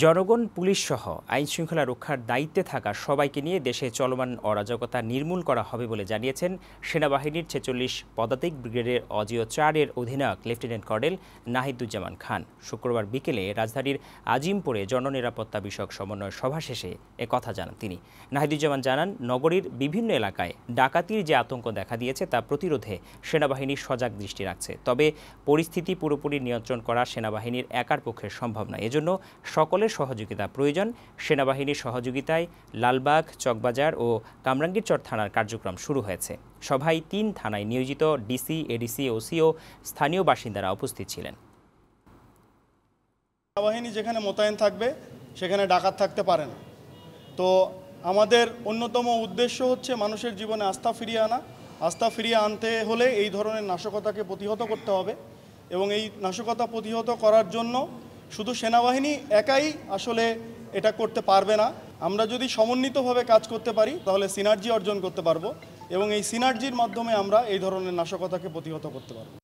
জনগণ, পুলিশ সহ আইনশৃঙ্খলা রক্ষার দায়িত্বে থাকা সবাইকে নিয়ে দেশে চলমান অরাজকতা নির্মূল করা হবে বলে জানিয়েছেন সেনাবাহিনীর ৪৬ পদাতিক ব্রিগেডের অজিয় ৪-এর অধিনায়ক লেফটেন্যান্ট কর্নেল নাহিদুজ্জামান খান। শুক্রবার বিকেলে রাজধানীর আজিমপুরে জননিরাপত্তা বিষয়ক সমন্বয় সভা শেষে একথা জানান তিনি। নাহিদুজ্জামান জানান, নগরীর বিভিন্ন এলাকায় ডাকাতির যে আতঙ্ক দেখা দিয়েছে তা প্রতিরোধে সেনাবাহিনী সজাগ দৃষ্টি রাখছে। তবে পরিস্থিতি পুরোপুরি নিয়ন্ত্রণ করা সেনাবাহিনীর একার পক্ষে সম্ভব নয়। এজন্য সকলের সহযোগিতা প্রয়োজন। সেনাবাহিনীর সহযোগিতায় লালবাগ, চকবাজার ও কামরাঙ্গীরচর থানার কার্যক্রম শুরু হয়েছে। সভায় ৩ থানায় নিয়োজিত ডিসি, এডিসি, ওসি ও স্থানীয় বাসিন্দারা উপস্থিত ছিলেন। সেনাবাহিনী যেখানে মোতায়েন থাকবে সেখানে ডাকাত থাকতে পারে না। তো আমাদের অন্যতম উদ্দেশ্য হচ্ছে মানুষের জীবনে আস্থা ফিরিয়ে আনা। আস্থা ফিরিয়ে আনতে হলে এই ধরনের নাশকতাকে প্রতিহত করতে হবে এবং এই নাশকতা প্রতিহত করার জন্য শুধু সেনাবাহিনী একাই আসলে এটা করতে পারবে না। আমরা যদি সমন্বিতভাবে কাজ করতে পারি তাহলে সিনার্জি অর্জন করতে পারবো এবং এই সিনার্জির মাধ্যমে আমরা এই ধরনের নাশকতাকে প্রতিহত করতে পারবো।